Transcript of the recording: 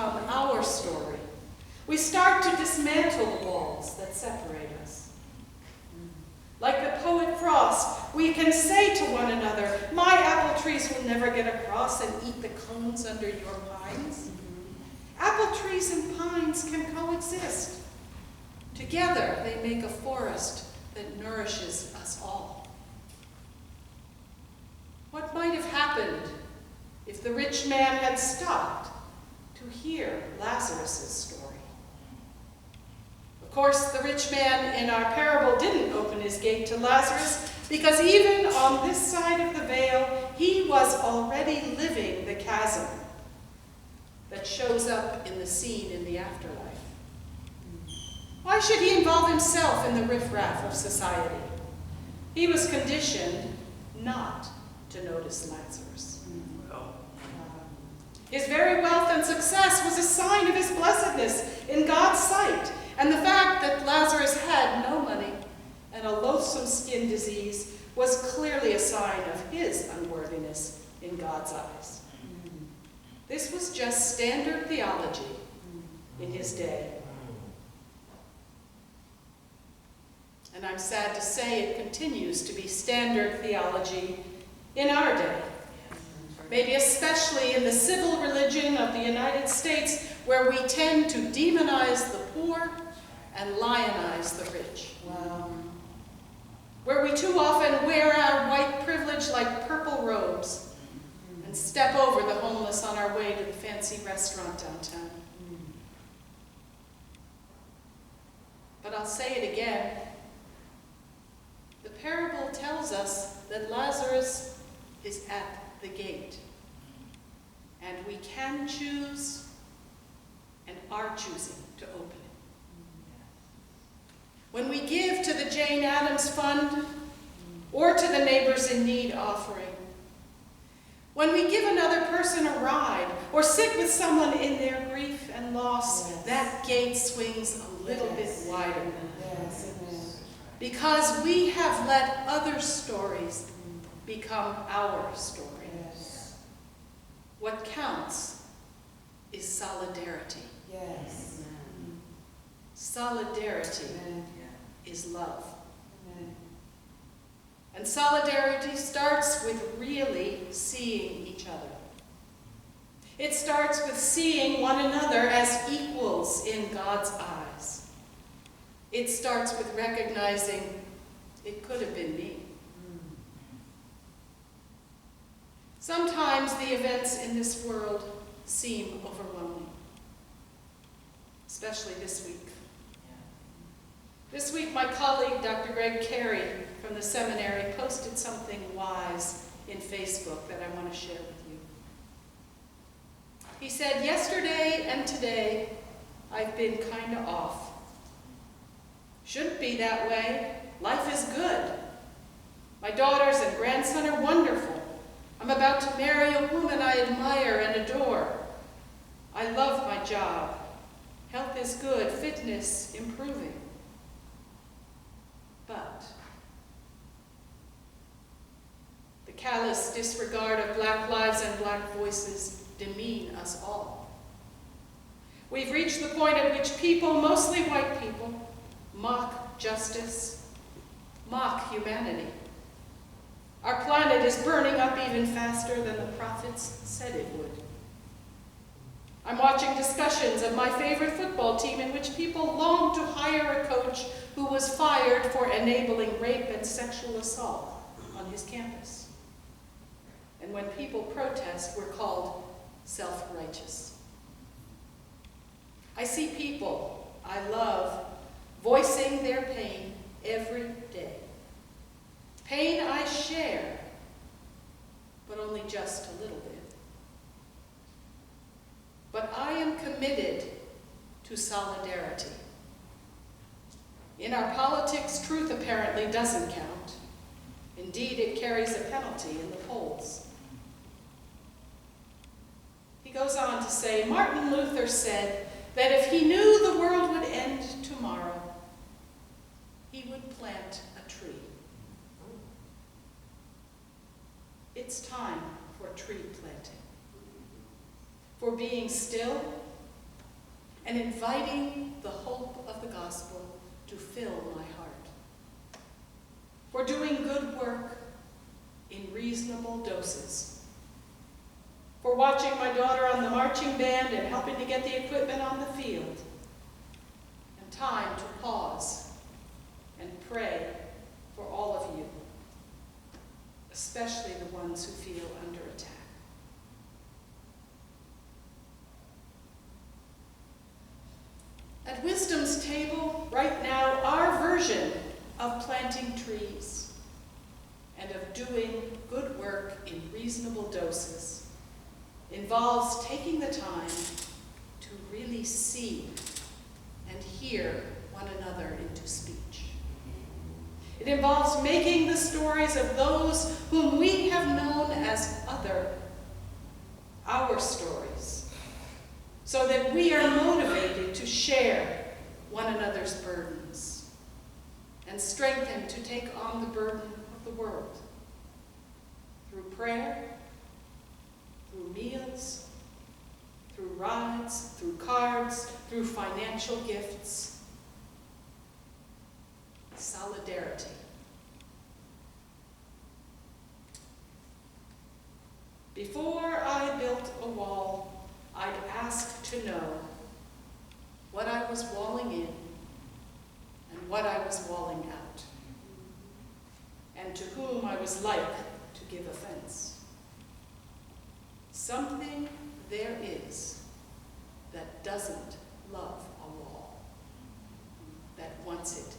become our story. We start to dismantle the walls that separate us. Like the poet Frost, we can say to one another, my apple trees will never get across and eat the cones under your pines. Apple trees and pines can coexist. Together they make a forest that nourishes us all. What might have happened if the rich man had stopped to hear Lazarus' story? Of course, the rich man in our parable didn't open his gate to Lazarus because even on this side of the veil, he was already living the chasm that shows up in the scene in the afterlife. Why should he involve himself in the riffraff of society? He was conditioned not to notice Lazarus. His very wealth and success was a sign of his blessedness in God's sight, and the fact that Lazarus had no money and a loathsome skin disease was clearly a sign of his unworthiness in God's eyes. This was just standard theology in his day. And I'm sad to say it continues to be standard theology in our day. Maybe especially in the civil religion of the United States, where we tend to demonize the poor and lionize the rich. Wow. Where we too often wear our white privilege like purple robes and step over the homeless on our way to the fancy restaurant downtown. But I'll say it again. The parable tells us that Lazarus is at the gate. And we can choose and are choosing to open it. When we give to the Jane Addams Fund or to the Neighbors in Need offering, when we give another person a ride or sit with someone in their grief and loss, that gate swings a little bit wider. Because we have let other stories become our story. What counts is solidarity. Yes. Solidarity is love. Amen. And solidarity starts with really seeing each other. It starts with seeing one another as equals in God's eyes. It starts with recognizing it could have been me. Sometimes the events in this world seem overwhelming, especially this week. This week, my colleague, Dr. Greg Carey from the seminary, posted something wise in Facebook that I want to share with you. He said, yesterday and today, I've been kind of off. Shouldn't be that way. Life is good. My daughters and grandson are wonderful. I'm about to marry a woman I admire and adore. I love my job. Health is good, fitness improving. But the callous disregard of black lives and black voices demean us all. We've reached the point at which people, mostly white people, mock justice, mock humanity. Our planet is burning up even faster than the prophets said it would. I'm watching discussions of my favorite football team in which people long to hire a coach who was fired for enabling rape and sexual assault on his campus. And when people protest, we're called self-righteous. I see people I love voicing their pain every day. Pain I share, but only just a little bit. But I am committed to solidarity. In our politics, truth apparently doesn't count. Indeed, it carries a penalty in the polls. He goes on to say, Martin Luther said that if he knew the world would end tomorrow, he would plant a tree. It's time for tree planting, for being still and inviting the hope of the gospel to fill my heart. For doing good work in reasonable doses. For watching my daughter on the marching band and helping to get the equipment on the field. And time to pause and pray for all of you, especially the ones who feel under attack. At Wisdom's table, right now, our version of planting trees and of doing good work in reasonable doses involves taking the time to really see and hear one another into speech. It involves making the stories of those whom we have known as other our stories, so that we are motivated to share one another's burdens and strengthened to take on the burden of the world through prayer, through meals, through rides, through cards, through financial gifts. Solidarity. Before I built a wall, I'd ask to know what I was walling in and what I was walling out, and to whom I was like to give offense. Something there is that doesn't love a wall, that wants it